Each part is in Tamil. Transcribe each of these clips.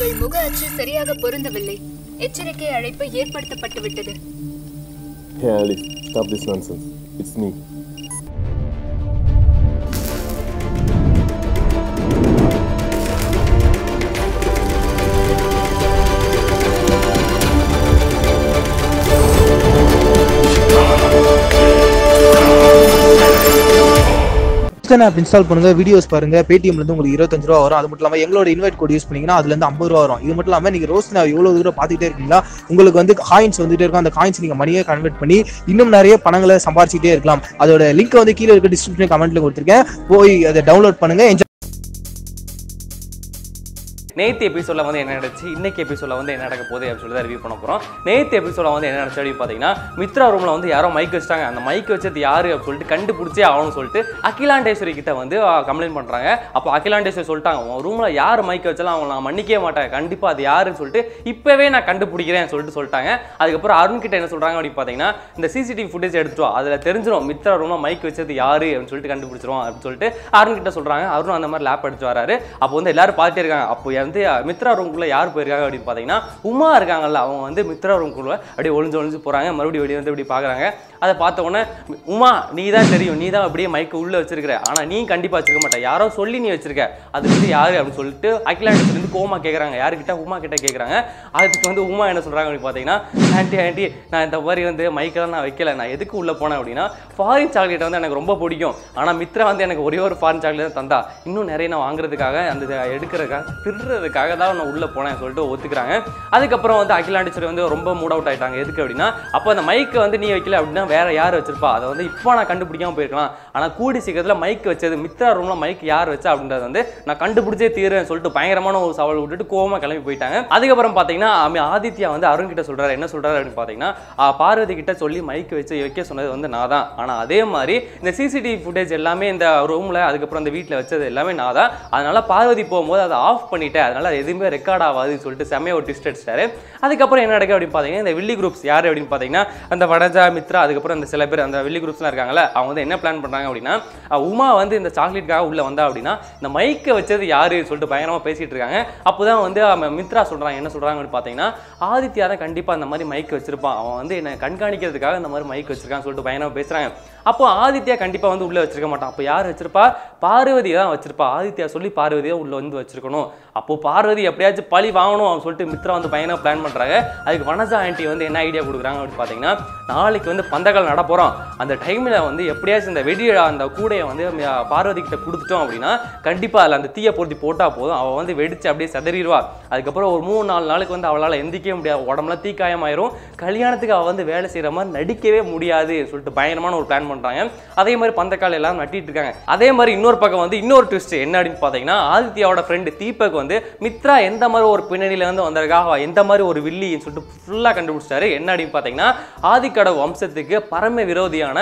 உங்கள் முக அச்சு சரியாக பொருந்தவில்லை. எச்சரிக்கை அழைப்பு ஏற்படுத்தப்பட்டு விட்டது. Hey Alice, stop this nonsense. It's me. App install பண்ணுங்க, வீடியோஸ் பாருங்க. பேடிஎம்ல இருந்து உங்களுக்கு 25 ரூபா வரும். அது மட்டும் இல்லாம எங்களோட இன்வைட் கோட் யூஸ் பண்ணீங்கன்னா அதுல இருந்து 50 ரூபா வரும். இது மட்டும் இல்லாம நீங்க ரோஸ் நான் எவ்வளவு தூரம் பாத்துக்கிட்டே இருக்கீங்களா, உங்களுக்கு வந்து காயின்ஸ் வந்துட்டே இருக்கும். அந்த காயின்ஸ் நீங்க மணியை கன்வெர்ட் பண்ணி இன்னும் நிறைய பணங்களை சம்பாதிச்சுட்டே இருக்கலாம். அதோட லிங்க் வந்து கீழே இருக்க டிஸ்கிரிப்ஷன் கமெண்ட்ல கொடுத்துருக்கேன், போய் அதை டவுன்லோட் பண்ணுங்க. நேற்று எபிசோடில் வந்து என்ன நடந்துச்சு, இன்னைக்கு எபிசோடில் வந்து என்ன நடக்க போகுது அப்படின்னு சொல்லி தான் ரிவ்யூ பண்ண போகிறோம். நேற்று எபிசோடில் வந்து என்ன நடந்துச்சு அப்படின்னு பார்த்தீங்கன்னா, மித்ரா ரூமில் வந்து யாரோ மைக் வச்சுட்டாங்க. அந்த மைக் வச்சது யாரு அப்படின்னு சொல்லிட்டு கண்டுபிடிச்சே ஆகணும்னு சொல்லிட்டு அகிலாண்டேஸ்வரி கிட்ட வந்து கம்ப்ளைண்ட் பண்ணுறாங்க. அப்போ அகிலாண்டேஸ்வரி சொல்லிட்டாங்க, உன் ரூமில் யார் மைக் வச்சாலும் அவங்க நான் மன்னிக்கவே மாட்டேன், கண்டிப்பாக அது யாருன்னு சொல்லிட்டு இப்போவே நான் கண்டுபிடிக்கிறேன்னு சொல்லிட்டாங்க. அதுக்கப்புறம் அருண் கிட்ட என்ன சொல்கிறாங்க அப்படின்னு பார்த்தீங்கன்னா, இந்த சிசிடிவி ஃபுட்டேஜ் எடுத்துட்டோம், அதில் தெரிஞ்சிடும் மித்ரா ரூமில் மைக் வச்சது யாரு அப்படின்னு சொல்லிட்டு கண்டுபிடிச்சிரும் அப்படின்னு சொல்லிட்டு அருண் கிட்ட சொல்கிறாங்க. அருண் அந்த மாதிரி லேப் எடுத்து வராரு. அப்போ வந்து எல்லாரும் பார்த்துட்டே இருக்காங்க. அப்போ வந்து மித்ரா ரூம்குள்ள யார் போயிருக்காங்க அப்படின்னு பார்த்தீங்கன்னா, உமா இருக்காங்கல்ல, அவங்க வந்து மித்ரா ரூம்குள்ள அப்படியே ஒளிஞ்சு போறாங்க. மறுபடியும் வெளியே வந்து இப்படி பார்க்குறாங்க. அதை பார்த்த உடனே, உமா நீ தான் தெரியும், நீ தான் அப்படியே மைக்கு உள்ள வச்சிருக்கிற, ஆனால் நீ கண்டிப்பாக வச்சிருக்க மாட்டேன், யாரோ சொல்லி நீ வச்சிருக்க, அது வந்து யாரு அப்படின்னு சொல்லிட்டு அகிலாண்டேஸ்வரி கோமா கேட்குறாங்க. யாருக்கிட்ட? உமா கிட்ட கேட்குறாங்க. அதுக்கு வந்து உமா என்ன சொல்றாங்க அப்படின்னு பார்த்தீங்கன்னா, ஆண்டி நான் இந்த மாதிரி வந்து மைக்கெல்லாம் நான் வைக்கல, நான் எதுக்கு உள்ள போனேன் அப்படின்னா, ஃபாரின் சாக்லேட் வந்து எனக்கு ரொம்ப பிடிக்கும், ஆனால் மித்ரா வந்து எனக்கு ஒரே ஒரு ஃபாரின் சாக்லேட் தந்தா, இன்னும் நிறைய நான் வாங்குறதுக்காக அந்த எடுக்கிறதுக்காக திருடுறதுக்காக தான் நான் உள்ள போனேன் சொல்லிட்டு ஒத்துக்கிறாங்க. அதுக்கப்புறம் வந்து அகிலாண்டேஸ்வரி வந்து ரொம்ப மூட் அவுட் ஆயிட்டாங்க. எதுக்கு அப்படின்னா, அப்போ அந்த மைக்கை வந்து நீ வைக்கல அப்படின்னா வேற யார் வச்சிருப்பா, அதை வந்து இப்போ நான் கண்டுபிடிக்காம போயிருக்கலாம், ஆனால் கூடி சீக்கிரத்தில் மைக் வச்சது மித்ரா ரூம்ல மைக் யார் வச்சா அப்படின்றது வந்து நான் கண்டுபிடிச்சே தீருன்னு சொல்லிட்டு பயங்கரமான ஒரு சவால் விட்டுட்டு கோவமா கிளம்பி போயிட்டாங்க. அதுக்கப்புறம் பார்த்தீங்கன்னா ஆதித்யா வந்து அருண் கிட்ட சொல்றாரு. என்ன சொல்றாரு அப்படின்னு பார்த்தீங்கன்னா, பார்வதி கிட்ட சொல்லி மைக் வச்சு வைக்க சொன்னது வந்து நான் தான், ஆனால் அதே மாதிரி இந்த சிசிடிவி ஃபுட்டேஜ் எல்லாமே இந்த ரூம்ல அதுக்கப்புறம் இந்த வீட்டில் வச்சது எல்லாமே நான் தான், அதனால பார்வதி போகும்போது அதை ஆஃப் பண்ணிட்டேன், அதனால எதுவுமே ரெக்கார்ட் ஆகாதுன்னு சொல்லிட்டு செம்மையா ஒரு ட்விஸ்ட் அடிச்சிட்டாரு. அதுக்கப்புறம் என்ன நடக்குது அப்படின்னு பார்த்தீங்கன்னா, இந்த வில்லி குரூப்ஸ் யார் அப்படின்னு பார்த்தீங்கன்னா, அந்த வடஜா மித்ரா அதுக்கப்புறம் அந்த சில பேர் அந்த வில்லி குரூப்ஸ்லாம் இருக்காங்கல்ல, அவங்க வந்து என்ன பிளான் பண்றாங்க அப்படின்னா, உமா வந்து இந்த சாக்லேட்டுக்காக உள்ள வந்தா அப்படின்னா இந்த மைக்கை வச்சது யாருன்னு சொல்லிட்டு பயங்கரமா பேசிட்டு இருக்காங்க. அப்போதான் வந்து மித்ரா சொல்றாங்க. என்ன சொல்றாங்க அப்படின்னு பார்த்தீங்கன்னா, ஆதித்யா தான் கண்டிப்பா அந்த மாதிரி மைக் வச்சிருப்பான், அவன் வந்து என்ன கண்காணிக்கிறதுக்காக இந்த மாதிரி மைக் வச்சிருக்கான்னு சொல்லிட்டு பயங்கரமா பேசுறாங்க. அப்போ ஆதித்யா கண்டிப்பா வந்து உள்ள வச்சிருக்க மாட்டான். அப்போ யார் வச்சிருப்பா? பார்வதி தான் வச்சிருப்பா. ஆதித்யா சொல்லி பார்வதியை உள்ள வந்து வச்சிருக்கணும். அப்போ பார்வதி எப்படியாச்சும் பழி வாங்கணும் அப்படின்னு சொல்லிட்டு மித்ரா வந்து பயங்கரமா பிளான் பண்றாங்க. அதுக்கு வனஜா ஆண்டி வந்து என்ன ஐடியா கொடுக்குறாங்க அப்படின்னு பார்த்தீங்கன்னா, நாளைக்கு வந்து பந்தக்கால் நட போறோம், அந்த டைம்ல வந்து எப்படியாச்சும் இந்த வெடி அந்த கூடையை வந்து பார்வதி கிட்ட கொடுத்துட்டோம் அப்படின்னா கண்டிப்பா அதில் அந்த தீயை பொருத்தி போட்டா போதும், அவள் வந்து வெடிச்சு அப்படியே செதறிடுவா. அதுக்கப்புறம் ஒரு 3-4 நாளுக்கு வந்து அவளால் எந்திக்கவே முடியாது, உடம்புல தீக்காயமாயிரும், கல்யாணத்துக்கு அவள் வந்து வேலை செய்யற மாதிரி நடிக்கவே முடியாது சொல்லிட்டு பயங்கரமான ஒரு பிளான் பண்றாங்க. அதே மாதிரி பந்தக்கால் எல்லாம் நட்டிட்டு இருக்காங்க. அதே மாதிரி இன்னொரு பக்கம் வந்து இன்னொரு ட்விஸ்ட் என்ன அப்படின்னு பார்த்தீங்கன்னா, ஆதித்யாவோட ஃப்ரெண்டு தீபக் வந்து மித்ரா எந்த மாதிரி ஒரு பின்னணியில இருந்து வந்திருக்கா, எந்த மாதிரி ஒரு வில்லின்னு சொல்லிட்டு ஃபுல்லா கண்டுபிடிச்சாரு. என்ன அப்படின்னு பார்த்தீங்கன்னா, ஆதிக்கடவு வம்சத்துக்கு பரம விரோதியான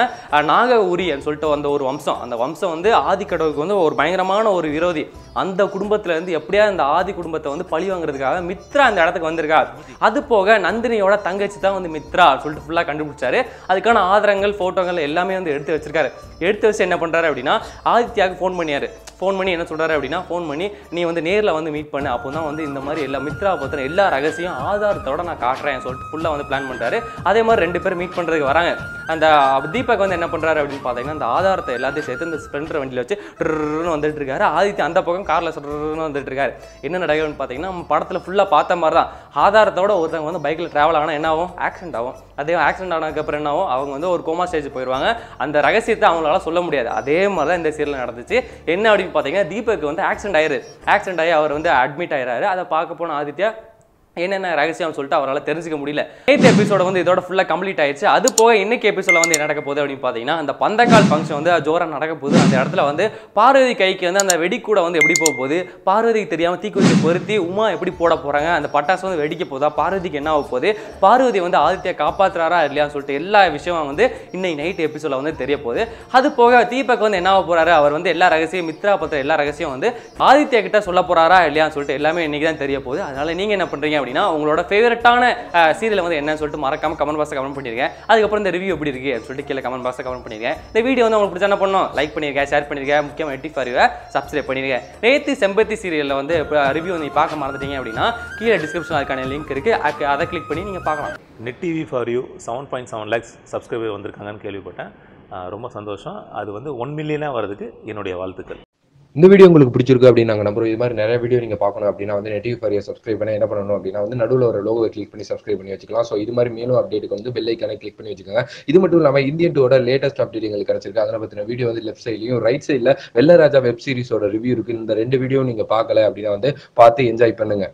நாகஉரின்னு சொல்லிட்டு வந்த ஒரு வம்சம், அந்த வம்சம் வந்து ஆதிக்கடவுக்கு வந்து ஒரு பயங்கரமான ஒரு விரோதி. அந்த குடும்பத்துல இருந்து எப்படியா இந்த ஆதி குடும்பத்தை வந்து பழி வாங்குறதுக்காக மித்ரா அந்த இடத்துக்கு வந்திருக்கா. அது போக நந்தினியோட தங்கச்சி தான் வந்து மித்ரா சொல்லிட்டு ஃபுல்லா கண்டுபிடிச்சாரு. அதுக்கான ஆதாரங்கள் போட்டோங்கள் எல்லாமே வந்து எடுத்து வச்சிருக்காரு. எடுத்து வச்சு என்ன பண்றாரு அப்படின்னா, ஆதித்யாவுக்கு ஃபோன் பண்ணியாரு. ஃபோன் பண்ணி என்ன சொல்றாரு அப்படின்னா, ஃபோன் பண்ணி நீ வந்து நேரில் வந்து மீட் பண்ணு, அப்போ தான் வந்து இந்த மாதிரி எல்லா மித்ரா பத்தின எல்லா ரகசியம் ஆதாரத்தோட நான் காட்டுறேன் சொல்லிட்டு ஃபுல்லாக வந்து பிளான் பண்ணுறாரு. அதே மாதிரி 2 பேர் மீட் பண்ணுறதுக்கு வராங்க. அந்த தீபக் வந்து என்ன பண்ணுறாரு அப்படின்னு பார்த்தீங்கன்னா, அந்த ஆதாரத்தை எல்லாத்தையும் சேர்த்து இந்த ஸ்ப்ளெண்டர் வண்டியில் வச்சு வந்துட்டு இருக்காரு. ஆதித்யா அந்த பக்கம் காரில் வந்துட்டு இருக்காரு. என்ன நடக்குதுன்னு பார்த்தீங்கன்னா, நம்ம படத்தில் ஃபுல்லாக பார்த்த மாதிரி தான், ஆதாரத்தோட ஒருத்தவங்க வந்து பைக்கில் ட்ராவல் ஆனால் என்ன ஆகும்? ஆக்சிடென்ட் ஆகும். அதே ஆக்சிடென்ட் ஆனதுக்கப்புறம் என்ன ஆகும்? அவங்க வந்து ஒரு கோமா ஸ்டேஜ் போயிடுவாங்க. அந்த ரகசியத்தை அவங்களால சொல்ல முடியாது. அதே மாதிரி தான் இந்த சீரியல் நடந்துச்சு. என்ன அப்படின்னு பார்த்தீங்கன்னா, தீபக் வந்து ஆக்சிடென்ட் ஆகி அவர் வந்து அட்மிட் ஆயிடுறாரு. அதை பார்க்க போன ஆதித்யா என்னென்ன ரகசியம் சொல்லிட்டு அவரால் தெரிஞ்சுக்க முடியல. நேற்று எபிசோட வந்து இதோட ஃபுல்லாக கம்ப்ளீட் ஆயிடுச்சு. அது போக இன்னைக்கு எபிசோட வந்து என்ன நடக்க போகுது அப்படின்னு பார்த்தீங்கன்னா, அந்த பந்தக்கால் ஃபங்க்ஷன் வந்து ஜோராக நடக்க போகுது. அந்த இடத்துல வந்து பார்வதி கைக்கு வந்து அந்த வெடிக்கூட வந்து எப்படி போக போகுது, பார்வதிக்கு தெரியாமல் தீக்குச்சி பொருத்தி உமா எப்படி போட போறாங்க, அந்த பட்டாசு வந்து வெடிக்க போதா, பார்வதிக்கு என்ன ஆக போகுது, பார்வதி வந்து ஆதித்யா காப்பாற்றுறாரா இல்லையான்னு சொல்லிட்டு எல்லா விஷயமும் வந்து இன்னைக்கு நைட் எபிசோட வந்து தெரிய போகுது. அது போக தீபக் வந்து என்ன ஆக போறாரு, அவர் வந்து எல்லா ரகசியம் மித்ரா பத்திர எல்லா ரகசியம் வந்து ஆதித்யா கிட்ட சொல்ல போறாரா இல்லையான்னு சொல்லிட்டு எல்லாமே இன்னைக்கு தான் தெரிய போகுது. அதனால நீங்க என்ன பண்றீங்க அப்படின்னா உங்களோட ஃபேவரட்டான சீரியல் வந்து என்னன்னு சொல்லிட்டு மறக்காம கமெண்ட் பாக்ஸில் கமெண்ட் பண்ணிருக்கேன். அதுக்கப்புறம் இந்த ரிவ்யூ எப்படி இருக்கு அப்படின்னு சொல்லிட்டு கீழே கமெண்ட் பாக்ஸில் கமெண்ட் பண்ணிருக்கேன். இந்த வீடியோ வந்து உங்களுக்கு பிடிச்சா என்ன பண்ணணும், லைக் பண்ணிருக்கேன், ஷேர் பண்ணிருக்கேன், முக்கியமாக நெட்டிஃபாரிவை சப்ஸ்கிரைப் பண்ணிருக்கேன். நேத்து செம்பருத்தி சீரியலில் வந்து ரிவ்யூ வந்து பார்க்க மறந்துட்டீங்க அப்படின்னா கீழே டிஸ்கிரிப்ஷன் அதுக்கான லிங்க் இருக்கு, அதை கிளிக் பண்ணி நீங்கள் பார்க்கலாம். Net TV for you 7.7 lakhs subscriber வந்திருக்காங்கன்னு கேள்விப்பட்டேன். ரொம்ப சந்தோஷம். அது வந்து 1 மில்லியனாக வரதுக்கு என்னுடைய வாழ்த்துக்கள். இந்த வீடியோ உங்களுக்கு பிடிச்சிருக்கு அப்படின்னு நாங்கள் நம்புறோம். இது மாதிரி நிறைய வீடியோ நீங்கள் பார்க்கணும் அப்படின்னா வந்து net TV for you subscribe பண்ண என்ன பண்ணணும் அப்படின்னா வந்து நடுவில் ஒரு லோகோவை கிளிக் பண்ணி சப்ஸ்கிரைப் பண்ணி வச்சுக்கலாம். ஸோ இது மாதிரி மேலும் அப்டேட்டுக்கு வந்து பெல் ஐக்கானை கிளிக் பண்ணி வச்சுக்கோங்க. இது மட்டும் இல்லாமல் இந்தியன் டூவோட லேட்டஸ்ட் அப்டேட் எங்களுக்கு கிடைச்சிருக்கு. அதை பற்றின வீடியோ வந்து லெஃப்ட் சைட்லையும் ரைட் சைடில் வெள்ளராஜா வெப் சீரிஸோட ரிவ்யூ இருக்குது. இந்த 2 வீடியோ நீங்கள் பார்க்கல அப்படின்னா வந்து பார்த்து என்ஜாய் பண்ணுங்க.